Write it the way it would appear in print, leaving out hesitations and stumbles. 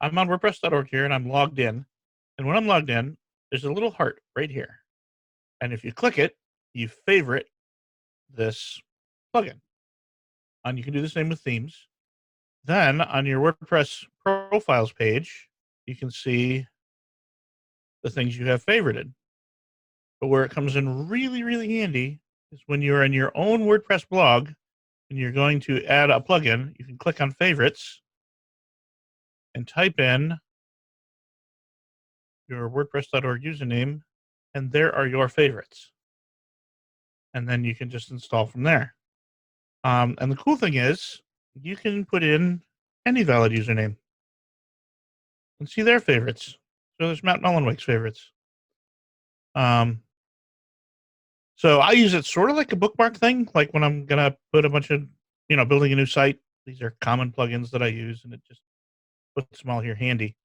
I'm on WordPress.org here, and I'm logged in. And when I'm logged in, there's a little heart right here. And if you click it, you favorite this plugin. And you can do the same with themes. Then on your WordPress profiles page, you can see the things you have favorited. But where it comes in really, really handy is when you're in your own WordPress blog and you're going to add a plugin, you can click on favorites and type in your WordPress.org username, and there are your favorites. And then you can just install from there. And the cool thing is, you can put in any valid username and see their favorites. So there's Matt Mullenwake's favorites. So I use it sort of like a bookmark thing, like when I'm going to put a bunch of, building a new site. These are common plugins that I use, and it just puts them all here handy.